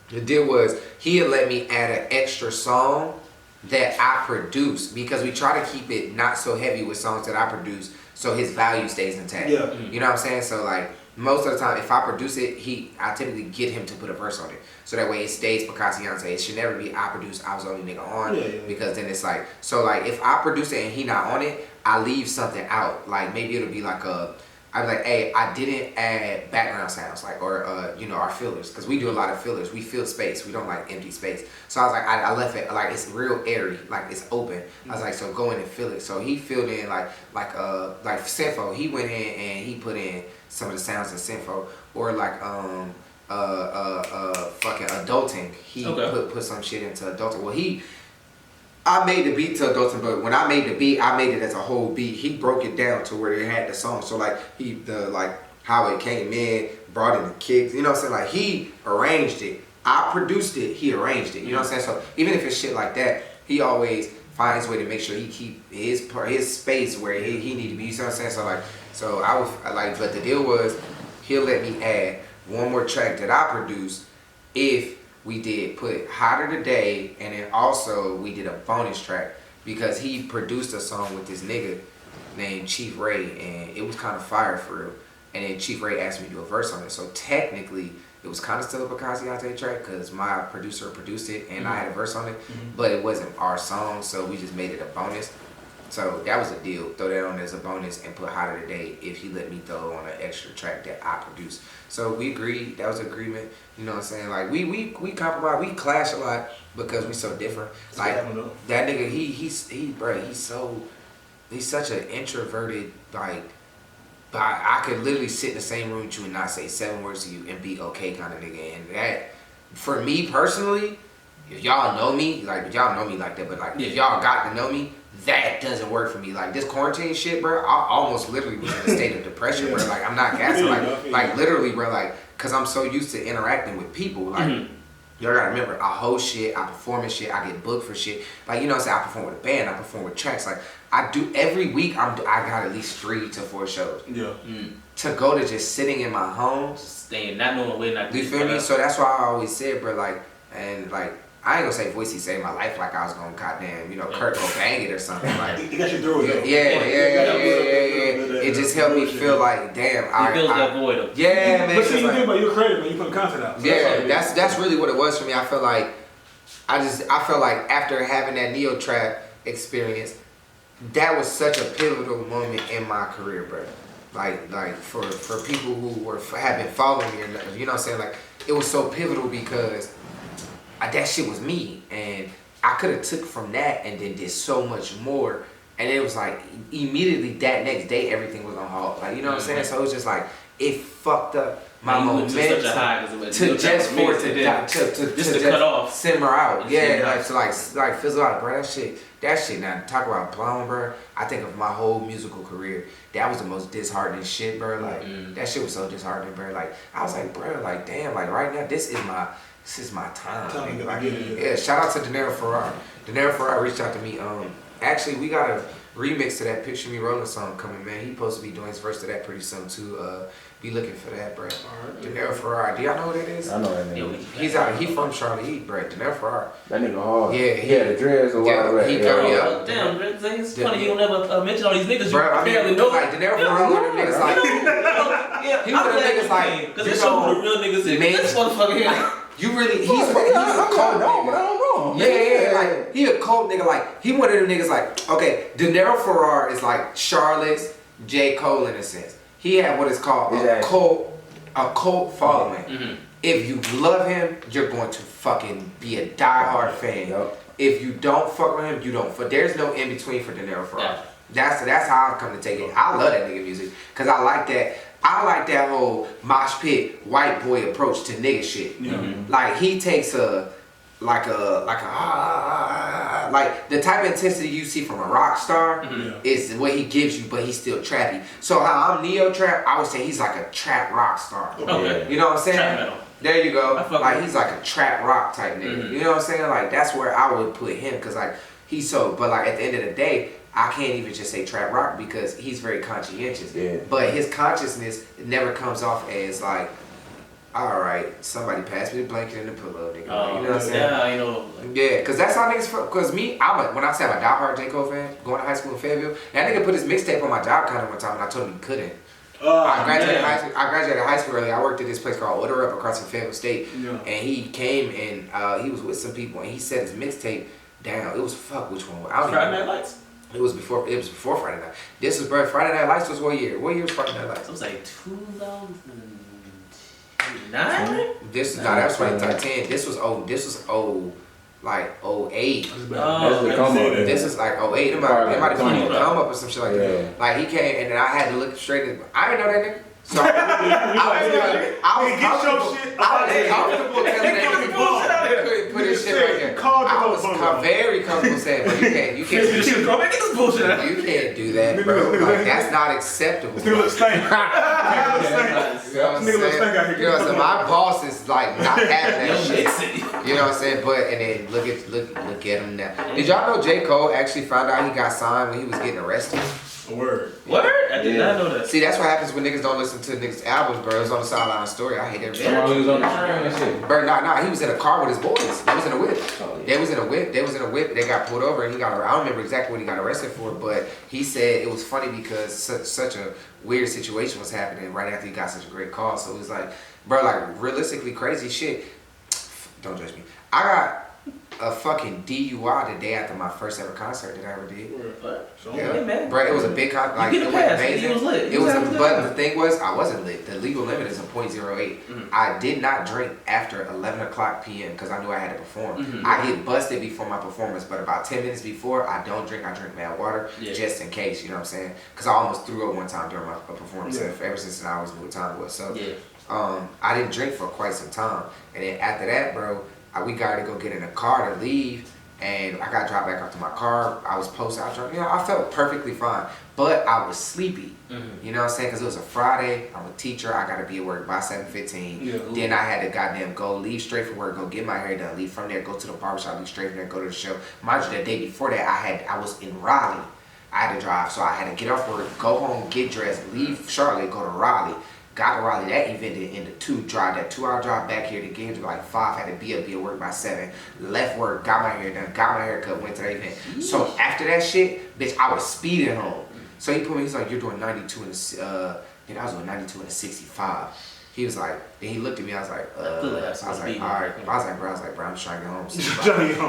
the deal was, he had let me add an extra song that I produce, because we try to keep it not so heavy with songs that I produce, so his value stays intact. Yeah. You know what I'm saying? So like most of the time, if I produce it, I typically get him to put a verse on it, so that way it stays Picassionte. It should never be I produced, I was the only nigga on, because then it's like, so like if I produce it and he not on it, I leave something out. Like maybe it'll be like I'd be like, hey, I didn't add background sounds, like, or, you know, our fillers, because we do a lot of fillers. We fill space. We don't like empty space. So I was like, I left it, like, it's real airy, like, it's open. I was like, so go in and fill it. So he filled in, like Syntho. He went in and he put in some of the sounds in Syntho, or like, fucking adulting. He put some shit into adulting. Well, I made the beat to adulting, but when I made the beat, I made it as a whole beat. He broke it down to where it had the song. So like how it came in, brought in the kicks, you know what I'm saying? Like he arranged it. I produced it, he arranged it. You know what I'm saying? So even if it's shit like that, he always finds a way to make sure he keep his space where he need to be. You know what I'm saying? So I was like, but the deal was he'll let me add one more track that I produced if we did put Hotter Today, and then also we did a bonus track because he produced a song with this nigga named Chief Ray, and it was kind of fire for real. And then Chief Ray asked me to do a verse on it. So technically, it was kind of still a Picassionte track because my producer produced it and I had a verse on it, but it wasn't our song, so we just made it a bonus. So that was a deal. Throw that on as a bonus and put Hotter Today if he let me throw on an extra track that I produced. So we agreed. That was an agreement. You know what I'm saying? Like we compromise. We clash a lot because we so different. Like that nigga, he's such an introverted, like, I could literally sit in the same room with you and not say 7 words to you and be okay kind of nigga. And that, for me personally, if y'all know me, like, y'all know me like that, but like if y'all got to know me, that doesn't work for me. Like this quarantine shit, bro, I almost literally was in a state of depression, bro. Like I'm not gassing, like literally, bro, like, cause I'm so used to interacting with people. Like y'all gotta remember, I host shit, I perform and shit, I get booked for shit. Like, you know what I'm saying? I perform with a band, I perform with tracks. Like I do every week. I got at least 3 to 4 shows. Yeah. To go to just sitting in my home, staying, not knowing where, not. You feel me? So that's why I always said, bro, like, and like, I ain't gonna say Voicey saved my life like I was gonna goddamn, you know, Kurt go bang it or something. Like, he got you through it. Yeah. It just helped me feel like, damn, he fills that void up. Yeah, man. But see, you do, but you're creative, man. You put content out. So yeah, that's really what it was for me. I felt like after having that neo trap experience, that was such a pivotal moment in my career, bro. Like for people who have been following me, or, you know what I'm saying? Like, it was so pivotal because that shit was me, and I could have took from that and then did so much more. And it was like immediately that next day everything was on halt. Like, you know what I'm saying? So it was just like it fucked up my momentum to cut off, simmer out. Yeah, like fizzle out, bro. That shit. Now talk about blown, bro. I think of my whole musical career, that was the most disheartening shit, bro. Like that shit was so disheartening, bro. Like I was like, bro, like damn, like right now this is my time. Like, yeah, shout out to Denero Farrar. Denero Farrar reached out to me. Actually, we got a remix to that Picture Me Rolling song coming, man. He supposed to be doing his verse to that pretty soon too. Be looking for that, bro. Denero Farrar. Do y'all know what it is? I know that nigga. He from Charlotte, bro. Denero Farrar. That nigga hard. Yeah, he had the dreads a while back. Damn, it's funny you don't ever mention all these niggas. Bro, you barely know. Like Denero Farrar, one of them niggas like. He one of them niggas like. Because it's some of the real niggas. This motherfucker here. You really, he's a cold nigga. But I don't know. Yeah, like, he a cold nigga, like, he one of them niggas like, okay, Denero Farrar is like Charlotte's J. Cole in a sense. He had what is called a cult following. If you love him, you're going to fucking be a diehard fan. If you don't fuck with him, you don't fuck. There's no in between for Denero Farrar. That's how I come to take it. I love that nigga music, because I like that. I like that whole mosh pit white boy approach to nigga shit. Like he takes like the type of intensity you see from a rock star is what he gives you, but he's still trappy. So how I'm neo trap, I would say he's like a trap rock star. Okay. You know what I'm saying? Trap metal. There you go. Like he's like a trap rock type nigga. You know what I'm saying? Like that's where I would put him, because like he's so. But like at the end of the day, I can't even just say trap rock because he's very conscientious. But his consciousness never comes off as like all right, somebody pass me the blanket and the pillow, nigga. You know what I'm saying? Yeah, you know. Yeah, cause that's how niggas. Cause me, when I say I'm a diehard J. Cole fan, going to high school in Fayetteville, that nigga put his mixtape on my job counter one time, and I told him he couldn't. I graduated high school early. I worked at this place called Order Up across from Fayetteville State, and he came and he was with some people, and he set his mixtape down. It was which one? Friday Night Lights. It was before Friday Night. This was Friday Night Lights was what year? What year was Friday Night Lights? It was like 2009. This is that was 2010. This was like 08. This is like 08. It might have been a come up or some shit like that. Like he came and then I had to look straight at him. I didn't know that nigga. So I was comfortable telling that nigga couldn't put his shit right there. I was very comfortable saying, but you can't get this bullshit out. You can't do that, bro. Like that's not acceptable. Still look stank. You know what I'm saying? So my boss is like not having that shit. You know what I'm saying? But and then look at him now. Did y'all know J. Cole actually found out he got signed when he was getting arrested? Word. I did not know that. See, that's what happens when niggas don't listen to niggas' albums, bro. It's on the sideline story. I hate that shit. He was on the train and shit. Bro, nah, he was in a car with his boys. They was in a whip. They was in a whip. They got pulled over and he got arrested. I don't remember exactly what he got arrested for, but he said it was funny because such a weird situation was happening right after he got such a great call. So it was like, bro, like realistically crazy shit. Don't judge me. I got a fucking DUI the day after my first ever concert that I ever did. What? Yeah, bro, it was a big concert. Like it was amazing. It was but the thing was, I wasn't lit. The legal limit is a .08. Mm-hmm. I did not drink after 11 o'clock p.m. because I knew I had to perform. Mm-hmm. I get busted before my performance, but about 10 minutes before, I don't drink. I drink mad water just in case. You know what I'm saying? Because I almost threw up one time during my performance. Yeah. Ever since then, I always knew what time it was. So I didn't drink for quite some time, and then after that, bro. We got to go get in a car to leave, and I got dropped back up to my car. I was posted. I felt perfectly fine, but I was sleepy. Mm-hmm. You know what I'm saying? Because it was a Friday. I'm a teacher. I got to be at work by 7:15. Yeah, then I had to goddamn leave straight from work, go get my hair done, leave from there, go to the barbershop, leave straight from there, go to the show. Mind you, the day before that, I was in Raleigh. I had to drive, so I had to get off work, go home, get dressed, leave Charlotte, go to Raleigh. Got to Raleigh, that event into 2, that 2-hour drive back here to get to like 5, had to be at work by 7, left work, got my hair done, got my haircut, went to that event. So after that shit, bitch, I was speeding home. So he put me, he's like, you're doing 92 and then I was doing 92 and a 65. He was like, then he looked at me, I was like, I was like, all right. I was like, bro, I'm just trying to get home.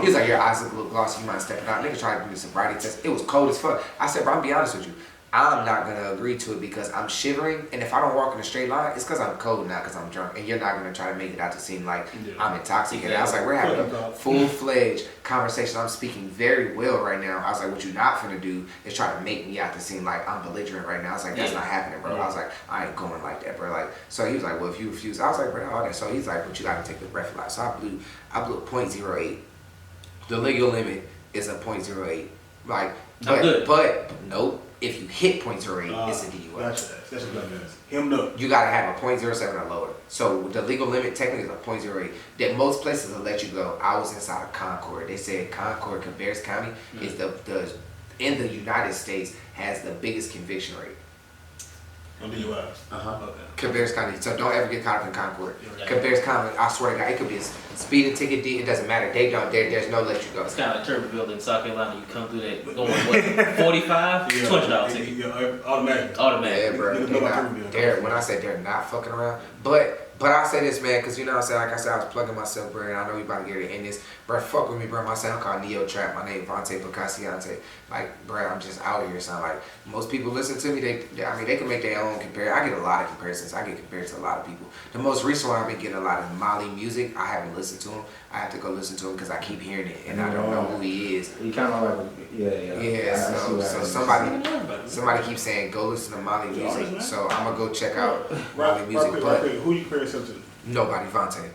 He was like, your eyes look a little glossy, you mind stepping out. Nigga tried to do the sobriety test. It was cold as fuck. I said, bro, I'm be honest with you. I'm not going to agree to it because I'm shivering, and if I don't walk in a straight line, it's because I'm cold, not because I'm drunk, and you're not going to try to make it out to seem like I'm intoxicated. I was like, we're having a full-fledged conversation. I'm speaking very well right now. I was like, what you're not going to do is try to make me out to seem like I'm belligerent right now. I was like, that's not happening, bro. I was like, I ain't going like that, bro. Like, so he was like, well, if you refuse, I was like, bro, all that. So he's like, but you got to take the breathalyzer. So I blew a .08. The legal limit is a .08. Like, but nope. If you hit .08, it's a DUI. That's what that means. Him up. You gotta have a .07 or lower. So the legal limit technically is a .08. That most places will let you go. I was inside of Concord. They said Concord, Cabarrus County, is the in the United States has the biggest conviction rate. On DUIs. Okay. Cabarrus County. So don't ever get caught up in Concord. Cabarrus County, I swear to God, it could be a speeding ticket. It doesn't matter. They don't. There's no let you go. It's kind of like Turbeville in South Carolina. You come through that going what 45, $200 ticket. Yeah, automatic. Yeah, bro. When I say they're not fucking around, but I say this, man, because you know what I'm saying. Like I said, I was plugging myself, bro, and I know we about to get in this. Bro, fuck with me, bro. My sound called Neo Trap. My name Vonte Picassionte. Like, bro, I'm just out here, son. Like, most people listen to me. They can make their own comparison. I get a lot of comparisons. I get compared to a lot of people. The most recent one I've been getting a lot of Molly music. I haven't listened to him. I have to go listen to him because I keep hearing it and I don't know who he is. He kind of like, yeah. So somebody keeps saying go listen to Molly music. So I'm gonna go check out Molly music. But who you compare yourself to? Nobody, Vonte.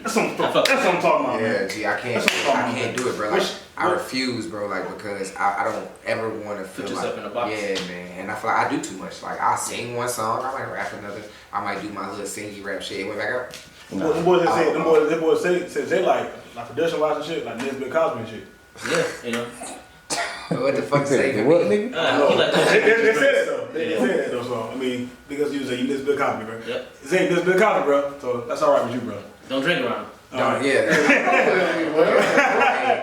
That's what I'm talking about. Yeah, G, I can't do it, bro. Like, I refuse, bro. Like, because I don't ever want to feel like, in a box. Yeah, man. And I feel like I do too much. Like, I sing one song, I might rap another. I might do my little singy rap shit. It went back up. Them boys say they like production wise and shit, like Nesbitt Cosby and shit. Yeah, you know. What the fuck say for What, me? nigga? He like They said that though. They said that though. So I mean, because you say you miss Bill Cosby, bro. Yep. This ain't miss Bill Cosby, bro. So that's all right with you, bro. Don't drink around him. Yeah.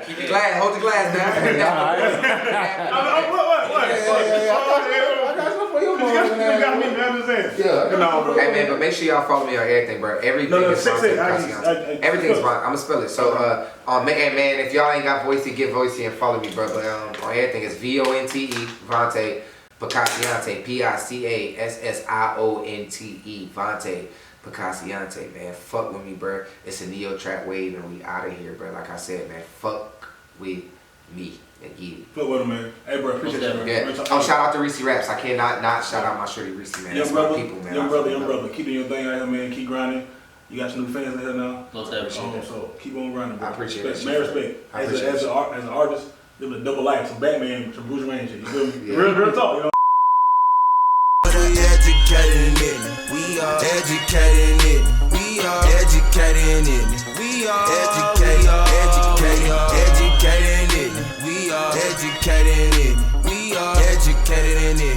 Keep the glass, hold the glass down. What? I got something for you, You got me, man. I'm just saying. Yeah. No, bro. Hey man, but make sure y'all follow me on everything, bro. Everything No, is Vonte say it. Picassionte. Everything's Vonte. I'm gonna spell it. So, man, if y'all ain't got Voicey, get Voicey and follow me, bro. But on everything, it's Vonte, Vonte Picassionte, Picassionte, Vonte Picassionte, man. Fuck with me, bro. It's a neo trap wave, and we out of here, bro. Like I said, man, fuck with me. And get it. Fuck with him, man. Hey, bro, appreciate you, man. Yeah. Oh, shout out to Reese Raps. I cannot not shout out my shorty Reese, man. That's my people, man. Young brother. Keep doing your thing out here, man. Keep grinding. You got some new fans in here now. Most definitely. So keep on grinding, bro. I appreciate respect, that man. shit. Respect. I appreciate As an artist, live a double life. Some Batman, some Bruce Wayne shit. You feel me? Yeah. Real talk, you know. Educated in it. We are educated in it. We are educated in it. We are educated.